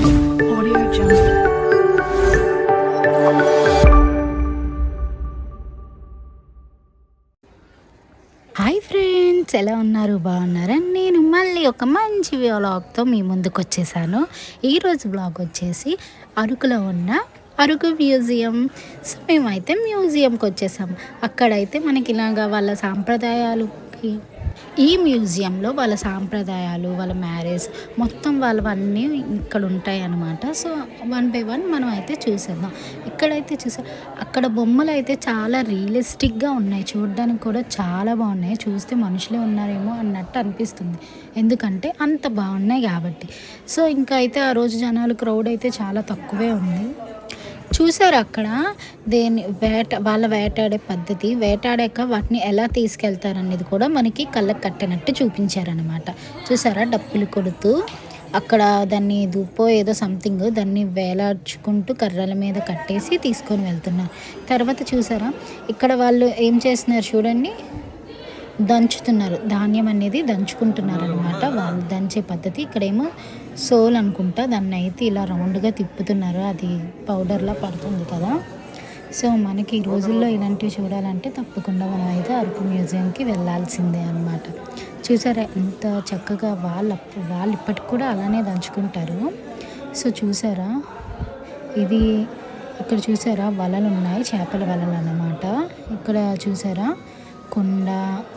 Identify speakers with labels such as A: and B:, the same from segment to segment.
A: Audio Jungle.
B: Hi friends, ఎలా ఉన్నారు? బాగున్నారా? నేను మళ్ళీ ఒక మంచి వ్లాగ్తో మీ ముందుకు వచ్చేసాను. ఈరోజు వ్లాగ్ వచ్చేసి అరకులో ఉన్న అరకు మ్యూజియం. సో మేమైతే మ్యూజియంకి వచ్చేసాము. అక్కడైతే మనకి ఇలాగా వాళ్ళ సాంప్రదాయాలకి, ఈ మ్యూజియంలో వాళ్ళ సాంప్రదాయాలు, వాళ్ళ మ్యారేజ్ మొత్తం వాళ్ళవన్నీ ఇక్కడ ఉంటాయి అన్నమాట. సో వన్ బై వన్ మనం అయితే చూసేద్దాం. ఇక్కడైతే అక్కడ బొమ్మలు అయితే చాలా రియలిస్టిక్గా ఉన్నాయి. చూడడానికి కూడా చాలా బాగున్నాయి. చూస్తే మనుషులే ఉన్నారేమో అన్నట్టు అనిపిస్తుంది, ఎందుకంటే అంత బాగున్నాయి కాబట్టి. సో ఇంకా అయితే ఆ రోజు జనాలు క్రౌడ్ అయితే చాలా తక్కువే ఉంది. చూసారు అక్కడ వాళ్ళ వేటాడే పద్ధతి, వేటాడాక వాటిని ఎలా తీసుకెళ్తారనేది కూడా మనకి కళ్ళకు కట్టినట్టు చూపించారనమాట. చూసారా, డప్పులు కొడుతూ అక్కడ దాన్ని దుప్పో ఏదో సంథింగ్ దాన్ని వేలాడ్చుకుంటూ కర్రల మీద కట్టేసి తీసుకొని వెళ్తున్నారు. తర్వాత చూసారా, ఇక్కడ వాళ్ళు ఏం చేస్తున్నారు చూడండి, దంచుతున్నారు. ధాన్యం అనేది దంచుకుంటున్నారు అనమాట. వాళ్ళు దంచే పద్ధతి. ఇక్కడేమో సోల్ అనుకుంటా, దాన్ని అయితే ఇలా రౌండ్గా తిప్పుతున్నారు. అది పౌడర్లా పడుతుంది కదా. సో మనకి ఈ రోజుల్లో ఇలాంటివి చూడాలంటే తప్పకుండా మనం అయితే అరకు మ్యూజియంకి వెళ్ళాల్సిందే అనమాట. చూసారా ఎంత చక్కగా వాళ్ళు ఇప్పటికి కూడా అలానే దంచుకుంటారు. సో చూసారా, ఇది ఇక్కడ చూసారా వలలు ఉన్నాయి, చేపల వలలు అన్నమాట. ఇక్కడ చూసారా కొండ,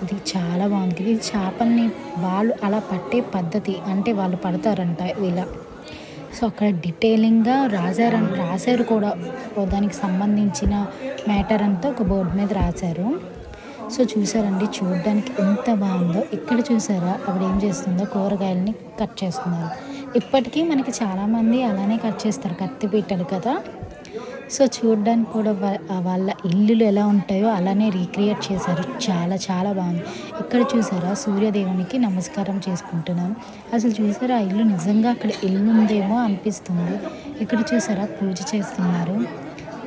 B: ఇది చాలా బాగుంది. ఇది చేపల్ని వాళ్ళు అలా పట్టే పద్ధతి, అంటే వాళ్ళు పడతారంట ఇలా. సో అక్కడ డీటెయిలింగ్గా రాశారు కూడా, దానికి సంబంధించిన మ్యాటర్ అంతా ఒక బోర్డు మీద రాశారు. సో చూసారండి, చూడడానికి ఎంత బాగుందో. ఇక్కడ చూసారా ఆవిడ ఏం చేస్తుందో, కూరగాయలని కట్ చేస్తున్నారు. ఇప్పటికీ మనకి చాలామంది అలానే కట్ చేస్తారు, కత్తిపీటలు కదా. సో చూడడానికి కూడా వాళ్ళ ఇల్లులు ఎలా ఉంటాయో అలానే రీక్రియేట్ చేశారు. చాలా చాలా బాగుంది. ఇక్కడ చూసారా సూర్యదేవునికి నమస్కారం చేసుకుంటున్నాను. అసలు చూసారా, ఆ ఇల్లు నిజంగా అక్కడ ఇల్లు ఉందేమో అనిపిస్తుంది. ఇక్కడ చూసారా పూజ చేస్తున్నారు.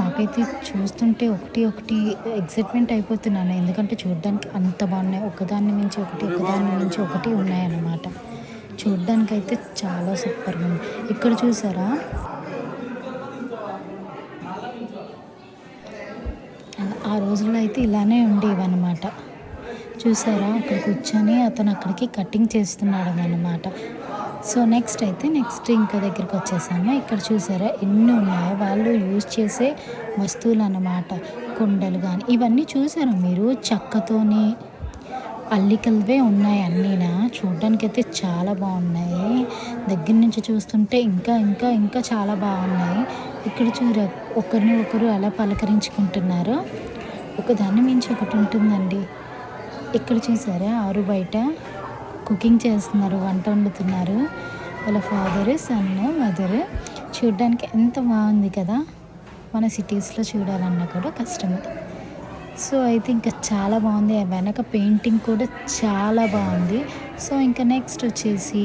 B: నాకైతే చూస్తుంటే ఒకటి ఎక్సైట్మెంట్ అయిపోతున్నాను, ఎందుకంటే చూడడానికి అంత బాగున్నాయి. ఒకదాన్ని మించి ఒకటి ఉన్నాయన్నమాట. చూడడానికి అయితే చాలా సూపర్గా ఉంది. ఇక్కడ చూసారా, ఆ రోజుల్లో అయితే ఇలానే ఉండేవన్నమాట. చూసారా, అక్కడ కూర్చొని అతను అక్కడికి కటింగ్ చేస్తున్నాడు అన్నమాట. సో నెక్స్ట్ ఇంకా దగ్గరికి వచ్చేసాము. ఇక్కడ చూసారా ఎన్ని ఉన్నాయో వాళ్ళు యూజ్ చేసే వస్తువులు అన్నమాట. కుండలు కానీ ఇవన్నీ చూసారా మీరు, చెక్కతోని అల్లికలవే ఉన్నాయి అన్నీనా. చూడడానికి అయితే చాలా బాగున్నాయి. దగ్గర నుంచి చూస్తుంటే ఇంకా చాలా బాగున్నాయి. ఇక్కడ ఒకరిని ఒకరు అలా పలకరించుకుంటున్నారు. ఒకదాన్ని మించి ఒకటి ఉంటుందండి. ఇక్కడ చూసారా ఆరు బయట కుకింగ్ చేస్తున్నారు, వంట వండుతున్నారు. వాళ్ళ ఫాదరు, సన్ను, మదరు. చూడడానికి ఎంత బాగుంది కదా. మన సిటీస్లో చూడాలన్నా కూడా కష్టమే. సో అయితే ఇంకా చాలా బాగుంది. వెనక పెయింటింగ్ కూడా చాలా బాగుంది. సో ఇంకా నెక్స్ట్ వచ్చేసి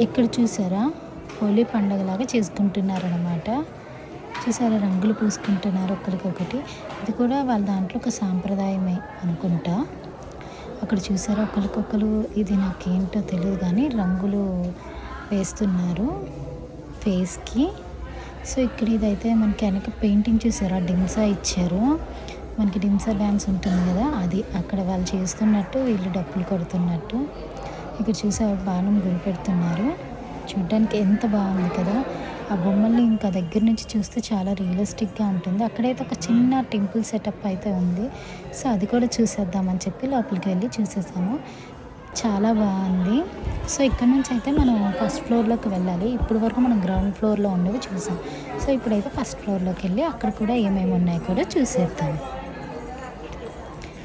B: ఇక్కడ చూసారా హోలీ పండుగలాగా చేసుకుంటున్నారు అనమాట. చూసారా రంగులు పూసుకుంటున్నారు ఒకరికొకటి. ఇది కూడా వాళ్ళ దాంట్లో ఒక సాంప్రదాయమే అనుకుంటా. అక్కడ చూసారా ఒకరికొకరు, ఇది నాకేంటో తెలియదు కానీ రంగులు వేస్తున్నారు ఫేస్కి. సో ఇక్కడ ఇదైతే మనకి వెనక పెయింటింగ్ చూసారా, డిమ్సా ఇచ్చారు. మనకి డిమ్సా డ్యాన్స్ ఉంటుంది కదా, అది అక్కడ వాళ్ళు చేస్తున్నట్టు, వీళ్ళు డప్పులు కొడుతున్నట్టు. ఇక్కడ చూసారా బాణం గురి పెడుతున్నారు. చూడడానికి ఎంత బాగుంది కదా. ఆ బొమ్మల్ని ఇంకా దగ్గర నుంచి చూస్తే చాలా రియలిస్టిక్గా ఉంటుంది. అక్కడైతే ఒక చిన్న టెంపుల్ సెటప్ అయితే ఉంది. సో అది కూడా చూసేద్దామని చెప్పి లోపలికి వెళ్ళి చూసేసాము. చాలా బాగుంది. సో ఇక్కడ నుంచి అయితే మనం ఫస్ట్ ఫ్లోర్లోకి వెళ్ళాలి. ఇప్పుడు వరకు మనం గ్రౌండ్ ఫ్లోర్లో ఉండేవి చూసాం. సో ఇప్పుడైతే ఫస్ట్ ఫ్లోర్లోకి వెళ్ళి అక్కడ కూడా ఏమేమి ఉన్నాయో కూడా చూసేద్దాం.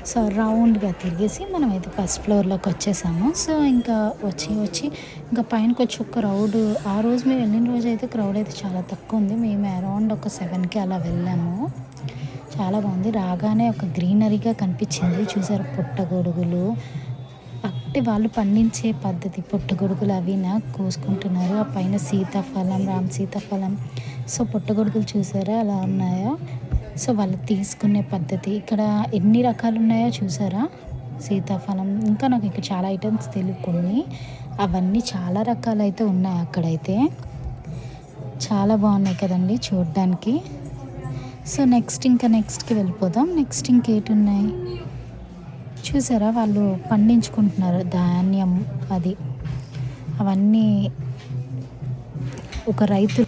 B: సో రౌండ్గా తిరిగేసి మనం అయితే ఫస్ట్ ఫ్లోర్లోకి వచ్చేసాము. సో ఇంకా వచ్చి ఇంకా పైనకి వచ్చి ఒక క్రౌడ్, ఆ రోజు మేము వెళ్ళిన రోజు అయితే క్రౌడ్ అయితే చాలా తక్కువ ఉంది. మేము అరౌండ్ ఒక 7కి అలా వెళ్ళాము. చాలా బాగుంది. రాగానే ఒక గ్రీనరీగా కనిపించింది. చూసారు పుట్టగొడుగులు, అంటే వాళ్ళు పండించే పద్ధతి, పుట్టగొడుగులు అవి కోసుకుంటున్నారు. ఆ పైన సీతాఫలం, రామ్ సీతాఫలం. సో పుట్టగొడుగులు చూసారా ఎలా ఉన్నాయో. సో వాళ్ళు తీసుకునే పద్ధతి, ఇక్కడ ఎన్ని రకాలు ఉన్నాయో చూసారా. సీతాఫలం, ఇంకా నాకు ఇక్కడ చాలా ఐటమ్స్ తెలియకుండా అవన్నీ చాలా రకాలైతే ఉన్నాయి అక్కడైతే. చాలా బాగున్నాయి కదండి చూడడానికి. సో నెక్స్ట్కి వెళ్ళిపోదాం. నెక్స్ట్ ఇంకేటి ఉన్నాయి చూసారా, వాళ్ళు పండించుకుంటున్నారు ధాన్యం. అది అవన్నీ ఒక రైతు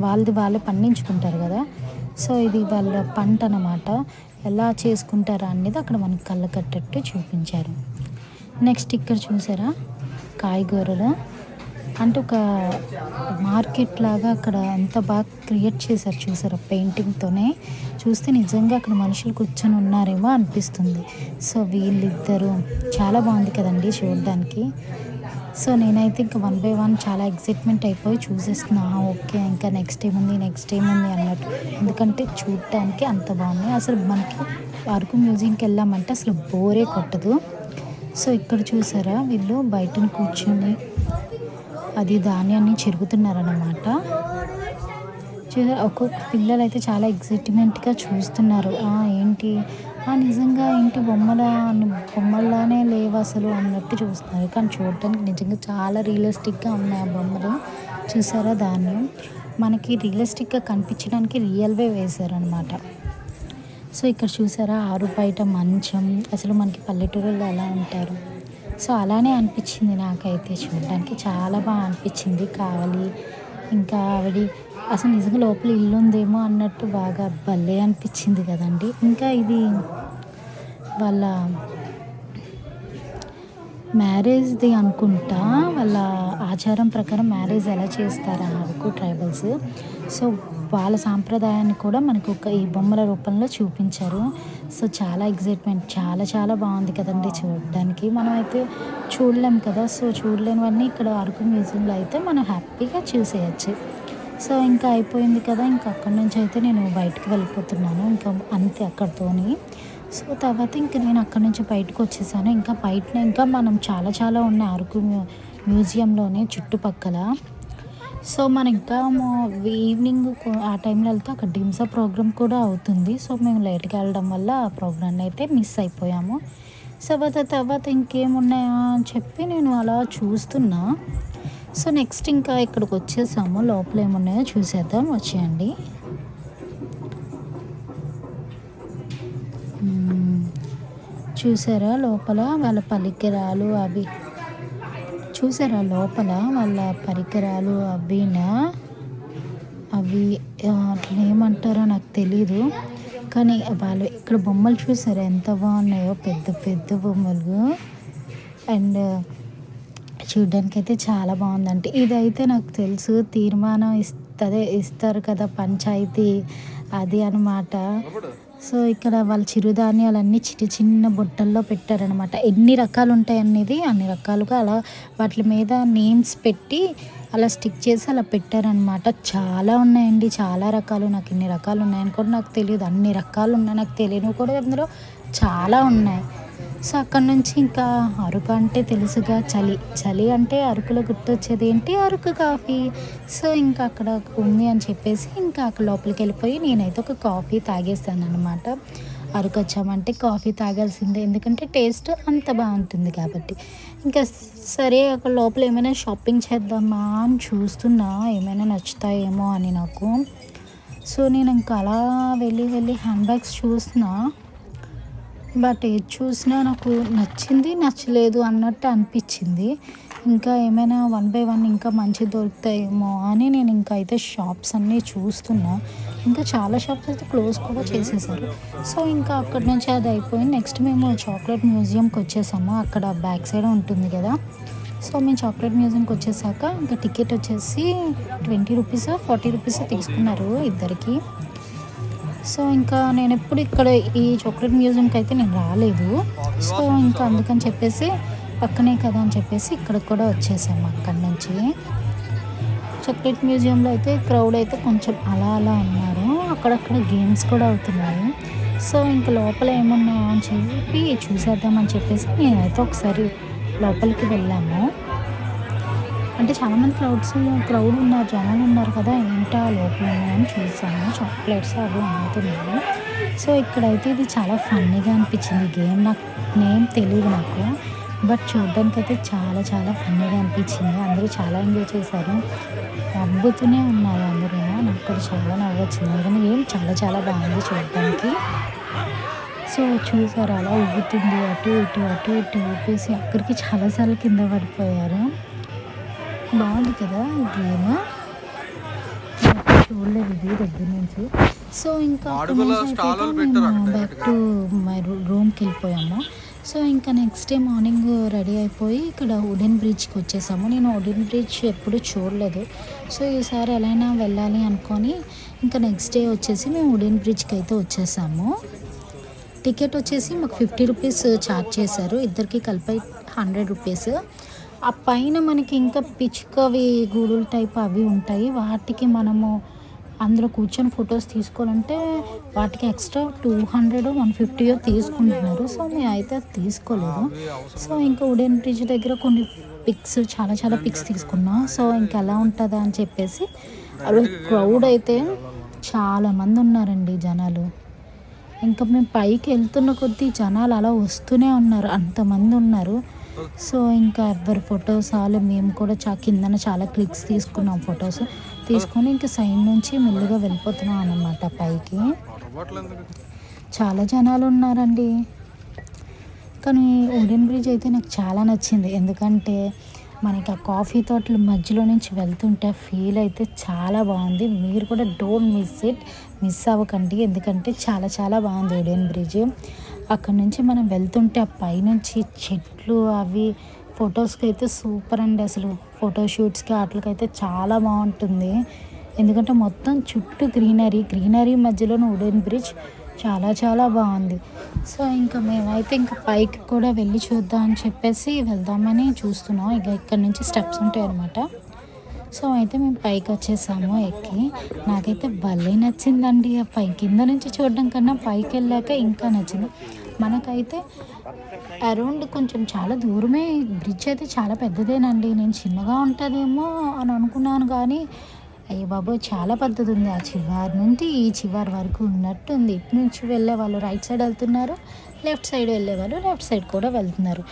B: వాళ్ళే పండించుకుంటారు కదా. సో ఇది వాళ్ళ పంట అన్నమాట. ఎలా చేసుకుంటారా అనేది అక్కడ మనకు కళ్ళ కట్టట్టు చూపించారు. నెక్స్ట్ ఇక్కడ చూసారా కాయగూరలు, అంటే ఒక మార్కెట్ లాగా అక్కడ ఎంత బాగా క్రియేట్ చేశారు చూసారా పెయింటింగ్తోనే. చూస్తే నిజంగా అక్కడ మనుషులు కూర్చొని ఉన్నారేమో అనిపిస్తుంది. సో వీళ్ళిద్దరూ చాలా బాగుంది కదండి చూడడానికి. సో నేనైతే ఇంకా 1 by 1 చాలా ఎక్సైట్మెంట్ అయిపోయి చూసేస్తున్నా. ఓకే ఇంకా నెక్స్ట్ ఏముంది అన్నట్టు. ఎందుకంటే చూడటానికి అంత బాగుంది. అసలు మనకి అరకు మ్యూజియంకి వెళ్ళామంటే అసలు బోరే కొట్టదు. సో ఇక్కడ చూసారా వీళ్ళు బయటను కూర్చొని అది ధాన్యాన్ని చెరుగుతున్నారన్నమాట. ఒక్కొక్క పిల్లలు అయితే చాలా ఎక్సైట్మెంట్గా చూస్తున్నారు. ఏంటి నిజంగా ఏంటి బొమ్మల్లానే లేవు అసలు అన్నట్టు చూస్తున్నారు. కానీ చూడటానికి నిజంగా చాలా రియలిస్టిక్గా ఉన్నాయి ఆ బొమ్మలు. చూసారా ధాన్యం మనకి రియలిస్టిక్గా కనిపించడానికి రియల్వే వేశారనమాట. సో ఇక్కడ చూసారా ఆరు బయట మంచం, అసలు మనకి పల్లెటూరులో ఎలా ఉంటారు. సో అలానే అనిపించింది నాకైతే. చూడడానికి చాలా బాగా అనిపించింది. కావాలి ఇంకా ఆవిడ అసలు నిజంగా లోపల ఇల్లు ఉందేమో అన్నట్టు బాగా భలే అనిపించింది కదండి. ఇంకా ఇది వాళ్ళ మ్యారేజ్ది అనుకుంటా. వాళ్ళ ఆచారం ప్రకారం మ్యారేజ్ ఎలా చేస్తారా అరకు ట్రైబల్స్. సో వాళ్ళ సాంప్రదాయాన్ని కూడా మనకు ఈ బొమ్మల రూపంలో చూపించారు. సో చాలా ఎక్సైట్మెంట్, చాలా బాగుంది కదండి చూడడానికి. మనం అయితే చూడలేం కదా. సో చూడలేనివన్నీ ఇక్కడ అరకు మ్యూజియంలో అయితే మనం హ్యాపీగా చూసేయచ్చు. సో ఇంకా అయిపోయింది కదా, ఇంకా అక్కడి నుంచి అయితే నేను బయటకు వెళ్ళిపోతున్నాను. ఇంకా అంతే అక్కడితోని. సో తర్వాత ఇంక నేను అక్కడి నుంచి బయటకు వచ్చేసాను. ఇంకా బయటనే ఇంకా మనం చాలా ఉన్నాయి అరకు మ్యూజియంలోనే చుట్టుపక్కల. సో మనం ఇంకా ఈవినింగ్ ఆ టైంలో వెళ్తే అక్కడ డిమ్సా ప్రోగ్రామ్ కూడా అవుతుంది. సో మేము లేట్గా వెళ్ళడం వల్ల ఆ ప్రోగ్రామ్ని అయితే మిస్ అయిపోయాము. సో తర్వాత ఇంకేమున్నాయా అని చెప్పి నేను అలా చూస్తున్నా. సో నెక్స్ట్ ఇంకా ఇక్కడికి వచ్చేసాము. లోపల ఏమున్నాయో చూసేద్దాం, వచ్చేయండి. చూసారా లోపల వాళ్ళ పరికరాలు అవి, చూసారా లోపల వాళ్ళ పరికరాలు అవి అట్లా ఏమంటారో నాకు తెలీదు. కానీ వాళ్ళు ఇక్కడ బొమ్మలు చూసారా ఎంత బాగున్నాయో, పెద్ద బొమ్మలు. అండ్ చూడ్డానికి అయితే చాలా బాగుందంటే. ఇదైతే నాకు తెలుసు తీర్మానం ఇస్తారు కదా పంచాయతీ, అది అనమాట. సో ఇక్కడ వాళ్ళ చిరుధాన్యాలన్నీ చిన్న బుట్టల్లో పెట్టారనమాట. ఎన్ని రకాలు ఉంటాయి అనేది అన్ని రకాలుగా అలా వాటి మీద నేమ్స్ పెట్టి అలా స్టిక్ చేసి అలా పెట్టారనమాట. చాలా ఉన్నాయండి, చాలా రకాలు. నాకు ఇన్ని రకాలు ఉన్నాయని కూడా నాకు తెలియదు. అన్ని రకాలు ఉన్నాయి, నాకు తెలియనివి కూడా అందులో చాలా ఉన్నాయి. సో అక్కడ నుంచి ఇంకా అరకు అంటే తెలుసుగా చలి అంటే అరకులో గుర్తొచ్చేది ఏంటి, అరకు కాఫీ. సో ఇంకా అక్కడ ఉంది అని చెప్పేసి ఇంకా అక్కడ లోపలికి వెళ్ళిపోయి నేనైతే ఒక కాఫీ తాగేస్తాను అనమాట. అరకు వచ్చామంటే కాఫీ తాగాల్సిందే, ఎందుకంటే టేస్ట్ అంత బాగుంటుంది కాబట్టి. ఇంకా సరే అక్కడ లోపల ఏమైనా షాపింగ్ చేద్దామా అని చూస్తున్నా, ఏమైనా నచ్చుతాయేమో అని నాకు. సో నేను ఇంకా అలా వెళ్ళి హ్యాండ్ బ్యాగ్స్ చూస్తున్నా. బట్ ఏది చూసినా నాకు నచ్చలేదు అన్నట్టు అనిపించింది. ఇంకా ఏమైనా 1 by 1 ఇంకా మంచి దొరుకుతాయేమో అని నేను ఇంకా అయితే షాప్స్ అన్నీ చూస్తున్నా. ఇంకా చాలా షాప్స్ అయితే క్లోజ్ కూడా చేసేసారు. సో ఇంకా అక్కడి నుంచి అది అయిపోయింది. నెక్స్ట్ మేము చాక్లెట్ మ్యూజియంకి వచ్చేసాము. అక్కడ బ్యాక్ సైడ్ ఉంటుంది కదా. సో మేము చాక్లెట్ మ్యూజియంకి వచ్చేసాక ఇంకా టికెట్ వచ్చేసి 20 రూపీస్ 40 రూపీస్ తీసుకున్నారు ఇద్దరికి. సో ఇంకా నేను ఎప్పుడు ఇక్కడ ఈ చాక్లెట్ మ్యూజియంకి అయితే నేను రాలేదు. సో ఇంకా అందుకని చెప్పేసి పక్కనే కదా అని చెప్పేసి ఇక్కడికి కూడా వచ్చేసాము. అక్కడి నుంచి చాక్లెట్ మ్యూజియంలో అయితే క్రౌడ్ అయితే కొంచెం అలా ఉన్నారు. అక్కడక్కడ గేమ్స్ కూడా అవుతున్నాయి. సో ఇంకా లోపల ఏమున్నాయో అని చెప్పి చూసేద్దామని చెప్పేసి నేనైతే ఒకసారి లోపలికి వెళ్ళాము. అంటే చాలామంది క్రౌడ్ ఉన్నారు, జనాలు ఉన్నారు కదా, ఏంటా లోపల ఉన్నాయని చూసాను. చాక్లెట్స్ అవి అమ్ముతున్నాను. సో ఇక్కడైతే ఇది చాలా ఫన్నీగా అనిపించింది గేమ్. నాకు నేమ్ తెలియదు నాకు. బట్ చూడడానికి అయితే చాలా చాలా ఫన్నీగా అనిపించింది. అందరూ చాలా ఎంజాయ్ చేశారు. నవ్వుతూనే ఉన్నారు అందరూ. నాకు కూడా చాలా నవ్వొచ్చింది. అందుకని ఏం చాలా చాలా బాగుంది చూడడానికి. సో చూసారు అలా ఊగుతుంది అటు ఇటు అటు ఇటు ఊపేసి అక్కడికి చాలాసార్లు కింద పడిపోయారు. బాగుంది కదా ఈ గేమ్. చూడలేదు ఇది దగ్గర నుంచి. సో ఇంకా మేము బ్యాక్ టు మై రూమ్కి వెళ్ళిపోయాము. సో ఇంకా నెక్స్ట్ డే మార్నింగ్ రెడీ అయిపోయి ఇక్కడ వుడెన్ బ్రిడ్జ్కి వచ్చేసాము. నేను వుడెన్ బ్రిడ్జ్ ఎప్పుడు చూడలేదు. సో ఈసారి ఎలా అయినా వెళ్ళాలి అనుకొని ఇంకా నెక్స్ట్ డే వచ్చేసి మేము వుడెన్ బ్రిడ్జ్కి అయితే వచ్చేసాము. టికెట్ వచ్చేసి మాకు 50 రూపీస్ ఛార్జ్ చేశారు. ఇద్దరికి కలిపి 100 రూపీస్. ఆ పైన మనకి ఇంకా పిచ్చుకవి గూడులు టైప్ అవి ఉంటాయి. వాటికి మనము అందులో కూర్చొని ఫొటోస్ తీసుకోవాలంటే వాటికి ఎక్స్ట్రా 200 150 తీసుకుంటున్నారు. సో మేము అయితే తీసుకోలేదు. సో ఇంకా వుడెన్ బ్రిడ్జ్ దగ్గర కొన్ని పిక్స్ చాలా చాలా పిక్స్ తీసుకున్నాం. సో ఇంకా ఎలా ఉంటుందా అని చెప్పేసి అవి క్రౌడ్ అయితే చాలామంది ఉన్నారండి జనాలు. ఇంకా మేము పైకి వెళ్తున్న కొద్దీ జనాలు అలా వస్తూనే ఉన్నారు, అంతమంది ఉన్నారు. సో ఇంకా ఎవరి ఫొటోస్ వాళ్ళు మేము కూడా కిందన చాలా క్లిక్స్ తీసుకున్నాం. ఫొటోస్ తీసుకొని ఇంకా సైడ్ నుంచి మెల్లిగా వెళ్ళిపోతున్నాం అన్నమాట పైకి. చాలా జనాలు ఉన్నారండి. కానీ వుడెన్ బ్రిడ్జ్ అయితే నాకు చాలా నచ్చింది. ఎందుకంటే మనకి ఆ కాఫీ తోటల మధ్యలో నుంచి వెళ్తుంటే ఫీల్ అయితే చాలా బాగుంది. మీరు కూడా డోంట్ మిస్ అవ్వకండి. ఎందుకంటే చాలా చాలా బాగుంది వుడెన్ బ్రిడ్జ్. అక్కడ నుంచి మనం వెళ్తుంటే ఆ పైనుంచి చెట్లు అవి ఫొటోస్కి అయితే సూపర్ అండి. అసలు ఫోటోషూట్స్కి వాటికైతే చాలా బాగుంటుంది. ఎందుకంటే మొత్తం చుట్టూ గ్రీనరీ మధ్యలోనే వుడెన్ బ్రిడ్జ్ చాలా చాలా బాగుంది. సో ఇంకా మేమైతే ఇంకా పైకి కూడా వెళ్ళి చూద్దాం అని చెప్పేసి వెళ్దామని చూస్తున్నాం. ఇక ఇక్కడ నుంచి స్టెప్స్ ఉంటాయి అన్నమాట. సో అయితే మేము పైకి వచ్చేసాము ఎక్కి. నాకైతే భలే నచ్చిందండి. ఆ కింద నుంచి చూడడం కన్నా పైకి వెళ్ళాక ఇంకా నచ్చింది. మనకైతే అరౌండ్ కొంచెం చాలా దూరమే. బ్రిడ్జ్ అయితే చాలా పెద్దదేనండి. నేను చిన్నగా ఉంటుందేమో అని అనుకున్నాను కానీ అయ్య బాబోయ్ చాలా పెద్దది ఉంది. ఆ చివరి నుండి ఈ చివరి వరకు ఉన్నట్టుంది. ఇటు నుంచి వెళ్ళే వాళ్ళు రైట్ సైడ్ వెళ్తున్నారు, లెఫ్ట్ సైడ్ వెళ్ళే వాళ్ళు లెఫ్ట్ సైడ్ కూడా వెళ్తున్నారు.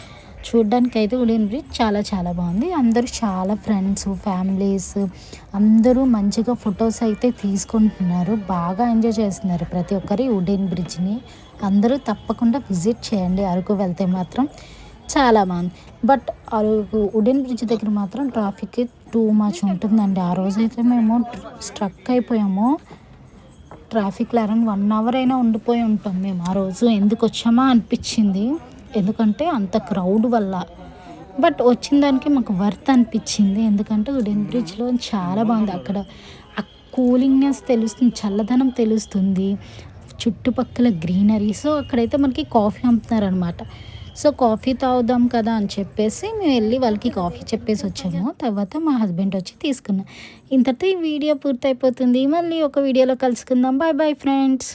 B: చూడ్డానికి అయితే వుడెన్ బ్రిడ్జ్ చాలా చాలా బాగుంది. అందరూ చాలా ఫ్రెండ్స్ ఫ్యామిలీస్ అందరూ మంచిగా ఫొటోస్ అయితే తీసుకుంటున్నారు. బాగా ఎంజాయ్ చేస్తున్నారు ప్రతి ఒక్కరి వుడెన్ బ్రిడ్జ్ని. అందరూ తప్పకుండా విజిట్ చేయండి. అరకు వెళ్తే మాత్రం చాలా బాగుంది. బట్ అరకు వుడెన్ బ్రిడ్జ్ దగ్గర మాత్రం ట్రాఫిక్ టూ మచ్ ఉంటుందండి. ఆ రోజైతే మేము స్ట్రక్ అయిపోయాము ట్రాఫిక్లో. అరౌండ్ 1 అవర్ అయినా ఉండిపోయి ఉంటాం మేము ఆ రోజు. ఎందుకు వచ్చామా అనిపించింది. ఎందుకంటే అంత క్రౌడ్ వల్ల. బట్ వచ్చిన దానికి మాకు వర్త్ అనిపించింది. ఎందుకంటే వుడెన్ బ్రిడ్జ్లో చాలా బాగుంది. అక్కడ ఆ కూలింగ్నెస్ తెలుస్తుంది, చల్లదనం తెలుస్తుంది, చుట్టుపక్కల గ్రీనరీ. సో అక్కడైతే మనకి కాఫీ అమ్ముతున్నారు అనమాట. సో కాఫీ తాగుదాం కదా అని చెప్పేసి మేము వెళ్ళి వాళ్ళకి కాఫీ చెప్పేసి వచ్చాము. తర్వాత మా హస్బెండ్ వచ్చి తీసుకున్నాం. ఇంతటితో ఈ వీడియో పూర్తయిపోతుంది. మళ్ళీ ఒక వీడియోలో కలుసుకుందాం. Bye bye friends.